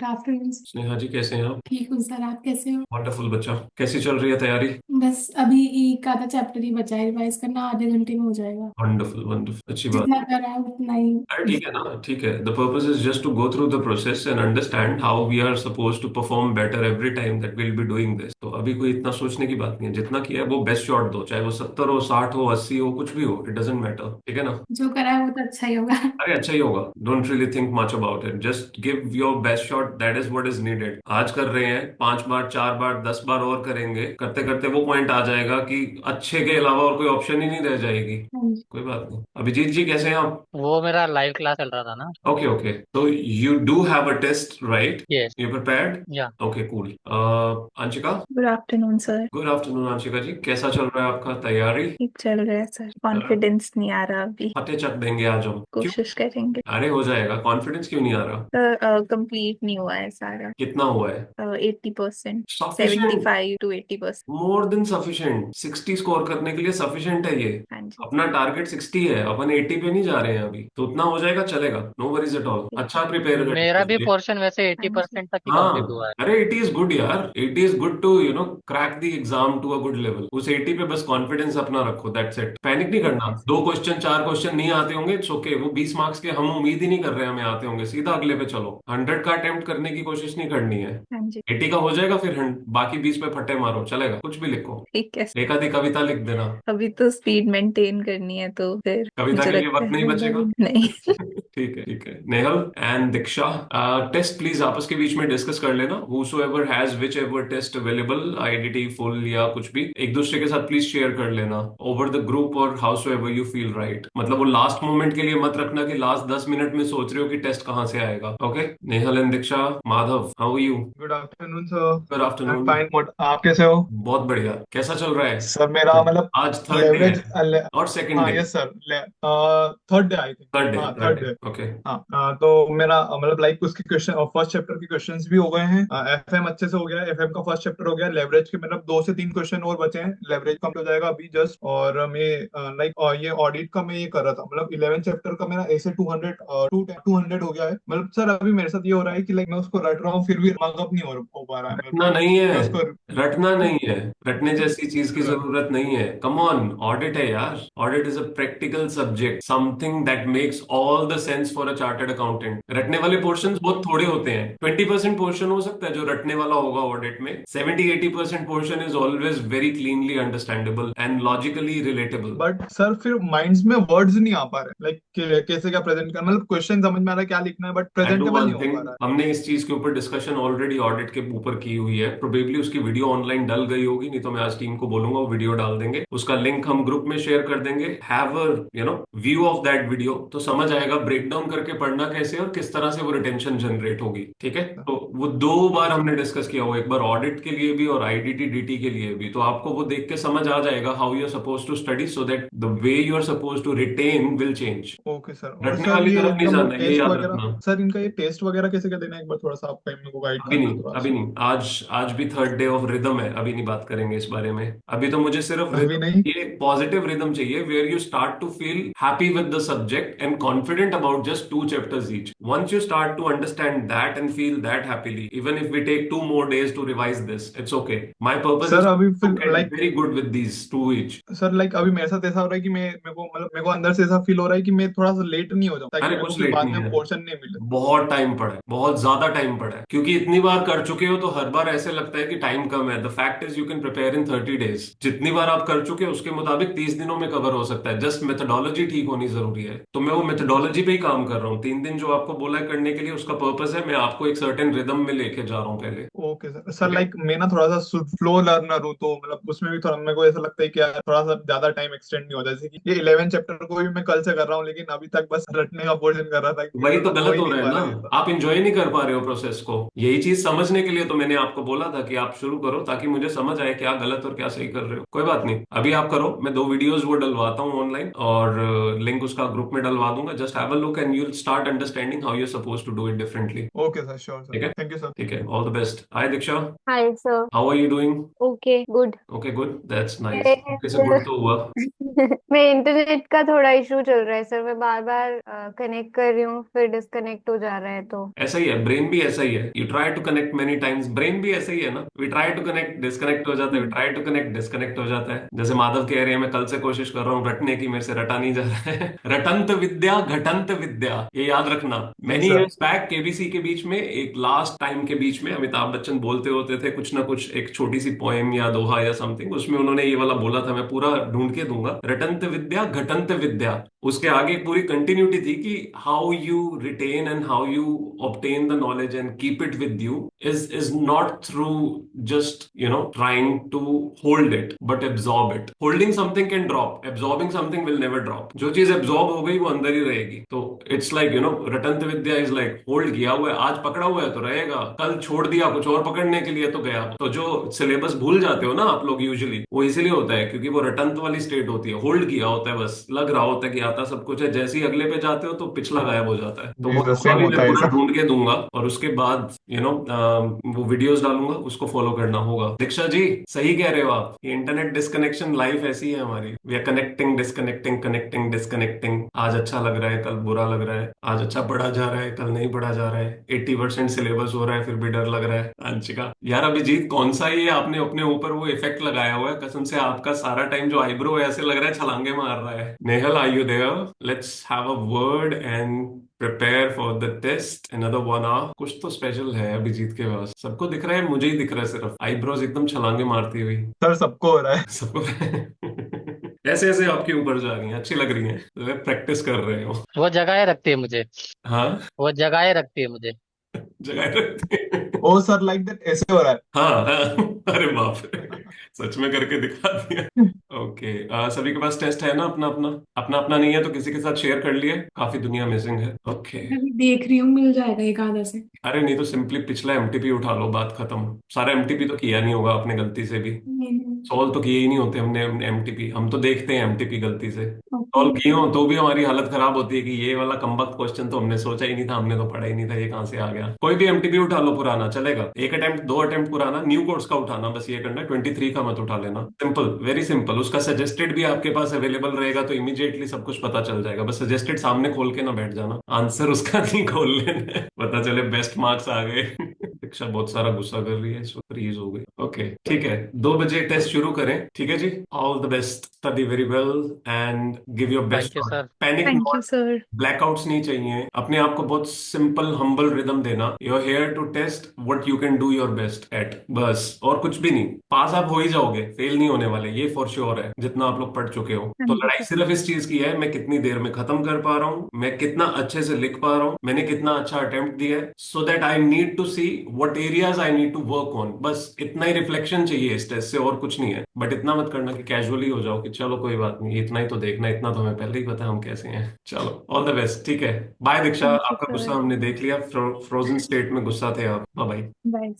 Good afternoon. Sneha जी कैसे हैं आप? ठीक हूँ सर, आप कैसे हो? वंडरफुल बच्चा। कैसी चल रही है तैयारी? बस अभी एक आधा चैप्टर ही बचा है, रिवाइज करना आधे घंटे में हो जाएगा। वंडरफुल वंडरफुल, अच्छी बात। जितना करा है उतना ही। अरे ठीक है ना, ठीक है। The purpose is just to go through the process and understand how we are suppose to perform better every time that will be doing this. तो अभी कोई इतना सोचने की बात नहीं है, जितना किया है वो बेस्ट शॉट दो, चाहे वो 70 हो, 60 हो, 80 हो, कुछ भी हो, इट डजेंट मैटर। ठीक है ना? जो करा है वो तो अच्छा ही होगा। अरे अच्छा ही होगा। Don't really think much about it, just give your best shot, that is what is needed. आज कर रहे हैं, 5 बार, 4 बार, 10 बार और करेंगे, करते करते वो पॉइंट आ जाएगा कि अच्छे के अलावा और कोई ऑप्शन ही नहीं रह जाएगी। हाँ जी। कोई बात नहीं। अभिजीत जी कैसे हैं आप? वो मेरा लाइव क्लास चल रहा था ना। ओके ओके, तो you do have a test right? Yes. You prepared? Yeah. Okay cool. Anshika. Good afternoon sir. Good afternoon Anshika ji, कैसा चल रहा है आपका तैयारी? ठीक चल रहा है सर, कॉन्फिडेंस नहीं आ रहा अभी। फतेह चक देंगे आज हम, क्यों? कोशिश करेंगे। अरे हो जाएगा, कॉन्फिडेंस क्यों नहीं आ रहा? सर कंप्लीट नहीं हुआ है सारा। कितना हुआ है? 80%। Seventy sufficient. Five to 80%। More than sufficient, 60 score करने के लिए सफिशिएंट है ये। हाँ जी। अपना टारगेट 60 है, अपन 80 पे नहीं जा रहे हैं अभी, तो उतना हो जाएगा, चलेगा। नो वरीज एट ऑल, ठीक अच्छा प्रिपेयर मेरा भी करके। पोर्शन वैसे है। एट्टी हाँ जी। परसेंट तक ही कंप्लीट हाँ, हुआ है। अरे 80 इज गुड यार, 80 is good to crack the exam to a good level. उस 80 पे बस कॉन्फिडेंस अपना रखो, दैट्स इट। पैनिक नहीं ठीक करना। है। 2 क्वेश्चन, 4 क्वेश्चन नहीं आते होंगे, इट्स ओके। वो 20 मार्क्स के हम उम्मीद ही नहीं कर रहे हैं हमें आते होंगे, सीधा अगले पे चलो। 100 का अटेम्प्ट करने की कोशिश नहीं करनी है। हाँ जी। 80 का हो जाएगा, फिर बाकी 20 पे फट्टे मारो, चलेगा, कुछ भी लिखो। ठीक है। एक आधी कविता लिख देना। अभी तो स्पीड मेंटेन करनी है तो फिर कविता मुझे के लिए लगता वक्त है नहीं होगा बचेगा। भी नहीं। ठीक है ठीक है। Nehal and Diksha, test please आपस के बीच में डिस्कस कर लेना। Whosoever has whichever test available, IDT full या कुछ भी, एक दूसरे के साथ प्लीज शेयर कर लेना ओवर द ग्रुप और हाउसोएवर यू फील राइट। मतलब वो लास्ट मोमेंट के लिए मत रखना कि लास्ट 10 मिनट में सोच रहे हो कि टेस्ट कहाँ से आएगा। Okay? Nehal and Diksha. Madhav, how are you? Good afternoon sir. Good I am afternoon. Fine. आप कैसे हो? बहुत बढ़िया। कैसा चल रहा सर मेरा है? मतलब आज थर्ड डे है लेवरेज। और सेकंड हाँ day? Yes sir. Third day I think. Third day, हाँ third third day. Day. Okay. हाँ तो मेरा मतलब लाइक उसके क्वेश्चन फर्स्ट चैप्टर के क्वेश्चंस भी हो गए हैं। एफएम अच्छे से हो गया, एफएम का फर्स्ट चैप्टर हो गया। लेवरेज के मतलब 2 से 3 क्वेश्चन और बचे हैं, लेवरेज कंप्लीट हो जाएगा अभी जस्ट। और मैं लाइक ये ऑडिट का मैं ये कर रहा था, मतलब 11 चैप्टर का मेरा ऐसे 200 हो गया है। मतलब सर अभी मेरे साथ ये हो रहा है कि लाइक मैं उसको रट रहा हूँ फिर भी दिमाग अप नहीं हो पा रहा है। रटना नहीं है, मैं उसको रटना नहीं है। रटने जैसी चीज की जरूरत नहीं है। कम ऑन, ऑडिट है यार। Audit is a practical subject, something that makes all the sense for a chartered accountant. रटने वाले पोर्शंस बहुत थोड़े होते हैं। 20% पोर्शन हो सकता है जो रटने वाला होगा ऑडिट में। 70-80% portion is always very cleanly understandable and logically relatable. But sir फिर माइंड्स में वर्ड्स नहीं आ पा रहे, लाइक कैसे क्या प्रेजेंट करना, मतलब क्वेश्चन समझ में आ रहा है क्या लिखना है but I do presentable one नहीं हो थिंग, पा रहा हमने इस चीज के ऊपर डिस्कशन ऑलरेडी ऑडिट के ऊपर की हुई है। प्रोबेबली उसकी वीडियो ऑनलाइन डल गई होगी, नहीं तो मैं आज टीम को बोलूंगा वो वीडियो डाल देंगे। उसका लिंक हम ग्रुप में शेयर कर देंगे। Have a view of that video, तो समझ आएगा ब्रेक डाउन करके पढ़ना कैसे और किस तरह से वो रिटेंशन जनरेट होगी। ठीक है? है। तो वो 2 बार ओके सर। हमने डिस्कस किया हुआ, एक बार ऑडिट के लिए भी और आईडीटी डीटी के लिए भी। तो आपको वो देख के समझ आ जाएगा how you are suppose to study, so that the way you are suppose to retain will change. Okay sir. और रटने सर वाली ये तरफ नहीं इनका मतलब जाना, ये टेस्ट याद वगैरह, रखना। सर इनका ये टेस्ट वगैरह कैसे क्या देना है, एक बार थोड़ा सा आप मेरे को गाइड अभी करना नहीं, थोड़ा अभी सा। नहीं। आज आज भी थर्ड डे ऑफ रिदम है, अभी नहीं बात करेंगे इस बारे में। अभी तो मुझे सिर्फ अभी रिदम नहीं। चाहिए, पॉजिटिव रिदम चाहिए, where you start to feel happy with the subject and confident about just 2 chapters each. Once you start to understand that and feel that happily, even if we take 2 more days to revise this, it's okay. My purpose sir is अभी to फिर get like, very good with these 2 each। Sir like अभी मेरे साथ ऐसा हो रहा है कि मैं मेरे को मतलब मेरे को अंदर से ऐसा फील हो रहा है कि मैं थोड़ा सा लेट नहीं हो जाऊँ ताकि अरे मेरे को कुछ फिर लेट बाद नहीं में है, पोर्शन नहीं मिले। बहुत टाइम पड़ा है, बहुत ज्यादा टाइम पड़ा है, क्योंकि इतनी बार कर चुके हो तो हर बार ऐसे लगता है कि टाइम कम है। The fact is you can prepare in 30 days। जितनी बार आप कर चुके हो उसके मुताबिक 30 दिनों में कवर हो सकता है। जस्ट मेथोडोलॉजी ठीक होनी जरूरी है, तो मैं वो मेथोडोलॉजी पे ही काम कर रहा हूँ। 3 दिन जो आपको बोला है करने के लिए, उसका पर्पस है मैं आपको एक सर्टेन रिदम में लेके जा रहा हूँ पहले। Okay sir. सर ठीक है? लाइक मैं ना थोड़ा सा फ्लो लर्नर हूँ, तो मतलब उसमें भी थोड़ा मेरे को ऐसा लगता है कि यार थोड़ा सा ज्यादा टाइम एक्सटेंड नहीं हो जाए। जैसे कि ये 11 चैप्टर को भी मैं कल से कर रहा हूँ, लेकिन अभी तक बस रटने का पोर्शन कर रहा था कि वही तो मतलब हो गलत ही हो नहीं रहा है पा ना, रहा है ऐसा। आप इंजॉय नहीं कर पा रहे हो प्रोसेस को। यही चीज समझ समझने के लिए तो मैंने आपको बोला था कि आप शुरू करो, ताकि मुझे समझ आए क्या गलत और क्या सही कर रहे हो। कोई बात नहीं, अभी आप करो, मैं 2 वीडियोस वो डलवाता हूँ ऑनलाइन, और लिंक उसका ग्रुप में डलवा दूंगा। Just have a look and you will start understanding how you are suppose to do it differently. Okay sir, sure ठीक सर, है, थैंक यू सर। ठीक है, all the best. Hi Diksha, hi sir. How are you doing? Okay good. Okay good, that's nice. Okay से गुड तो हुआ। मैं internet का थोड़ा इशू चल रहा है सर, मैं बार बार कनेक्ट कर रही हूँ फिर डिस्कनेक्ट हो जा रहा है तो। ऐसा ही है, ब्रेन भी ऐसा ही है। You try to connect many times, brain भी ऐसा ही है ना। We try to connect, disconnect हो जाता है, we try to connect, disconnect हो जाता है। जैसे माधव कह रहे हैं, मैं कल से कोशिश कर रहा हूँ रटने की, मेरे से रटा नहीं जा रहा है। रटंत विद्या घटंत विद्या, ये याद रखना। जी many sir. Years back KBC के बीच में, एक लास्ट टाइम के बीच में, अमिताभ बच्चन बोलते होते थे कुछ ना कुछ, एक छोटी सी पोएम या दोहा या समथिंग, उसमें उन्होंने ये वाला बोला था। मैं पूरा ढूंढ के दूंगा, रटंत विद्या घटंत विद्या। उसके आगे एक पूरी कंटिन्यूटी थी कि how you retain and how you obtain the knowledge and keep it with you is not through just trying to hold it but absorb it. Holding something can drop, absorbing something will never drop. जो चीज absorb हो गई वो अंदर ही रहेगी। तो it's like रटंत Vidya is like hold किया हुआ है, आज पकड़ा हुआ है तो रहेगा, कल छोड़ दिया कुछ और पकड़ने के लिए तो गया। तो जो सिलेबस भूल जाते हो ना आप लोग यूजुअली, वो इसीलिए होता है क्योंकि वो रटंत वाली स्टेट होती है, होल्ड किया होता है, बस लग रहा होता है कि आता सब कुछ है, जैसे ही अगले पे जाते हो तो पिछला गायब हो जाता है। तो जी वो सर, सेम अभी होता मैं है पूरा सर। ढूंढ के दूंगा, और उसके बाद वो वीडियोस डालूंगा, उसको फॉलो करना होगा। दीक्षा जी सही कह रहे हो आप, ये इंटरनेट डिस्कनेक्शन लाइफ ऐसी है हमारी। We are connecting disconnecting connecting disconnecting. आज अच्छा लग रहा है, कल बुरा लग रहा है, आज अच्छा पढ़ा जा रहा है, कल नहीं पढ़ा जा रहा है, 80% सिलेबस हो रहा है, फिर भी डर लग रहा है। अंशिका यार, अभिजीत कौन सा ये आपने अपने ऊपर वो इफेक्ट लगाया हुआ है, कसम से आपका सारा टाइम जो आईब्रो है ऐसे लग रहा है छलांगे मार रहा है। Nehal are you there? Let's have a word and prepare for the test another 1 hour। कुछ तो स्पेशल है अभिजीत के पास, सबको दिख रहा है, मुझे ही दिख रहा है सिर्फ, आईब्रोज एकदम छलांगे मारती हुई। सर सबको हो रहा है। सबको ऐसे ऐसे आपके ऊपर जा रही हैं, अच्छी लग रही हैं, तो प्रैक्टिस कर रहे हो। वो जगाए रखती है मुझे। हाँ, वो जगाए रखती है मुझे। जगह रखते हैं। ओ सर, लाइक दैट ऐसे हो रहा है। हाँ हाँ, अरे बाप रे, सच में करके दिखा दिया। ओके, सभी के पास टेस्ट है ना अपना अपना? अपना अपना नहीं है तो किसी के साथ शेयर कर लिए, काफी दुनिया मिसिंग है। ओके, अभी देख रही हूँ, मिल जाएगा एक आधा से। अरे नहीं तो सिंपली पिछला एमटीपी उठा लो, बात खत्म। सारा एमटीपी तो किया नहीं होगा आपने गलती से भी, सॉल्व तो किए ही नहीं होते हमने एमटीपी, हम तो देखते हैं एमटीपी गलती से। ओके। सॉल्व किए हो तो भी हमारी हालत खराब होती है कि ये वाला कमबख्त क्वेश्चन तो हमने सोचा ही नहीं था, हमने तो पढ़ा ही नहीं था, ये कहाँ से आ गया। कोई भी एमटीपी उठा लो पुराना चलेगा, एक अटेम्प्ट 2 अटेम्प्ट पुराना, न्यू कोर्स का उठाना, बस ये करना, 23 का मत उठा लेना। Simple, very simple. उसका सजेस्टेड भी आपके पास अवेलेबल रहेगा तो इमीडिएटली सब कुछ पता चल जाएगा। बस सजेस्टेड सामने खोल के ना बैठ जाना, आंसर उसका नहीं खोल लेना है। पता चले बेस्ट मार्क्स आ गए। दीक्षा बहुत सारा गुस्सा कर रही है, फ्रीज हो गई। ओके ठीक है, 2 बजे टेस्ट शुरू करें, ठीक है जी। All the best, study very well and give your best. Thank you sir. Panic thank you not, sir. Blackouts नहीं चाहिए, अपने आप को बहुत सिंपल हम्बल रिदम देना। You are here to test what you can do your best at, बस, और कुछ भी नहीं। पास आप हो ही जाओगे, फेल नहीं होने वाले, ये फॉर श्योर है, जितना आप लोग पढ़ चुके हो। हाँ तो जी लड़ाई सर। सिर्फ इस चीज की है, मैं कितनी देर में खत्म कर पा रहा हूँ, मैं कितना अच्छे से लिख पा रहा हूँ, मैंने कितना अच्छा अटेम्प्ट दिया है, so that I need to see what areas I need to work on. बस इतना ही रिफ्लेक्शन चाहिए इस टेस्ट से, और कुछ नहीं है। बट इतना मत करना कि कैजुअली हो जाओ कि चलो कोई बात नहीं, इतना ही तो देखना, इतना तो हमें पहले ही पता है हम कैसे हैं। चलो ऑल द बेस्ट, ठीक है, बाय दीक्षा। थैंक यू आपका गुस्सा सर। हमने देख लिया, फ्रोजन स्टेट में गुस्सा थे आप, बाय। बाय।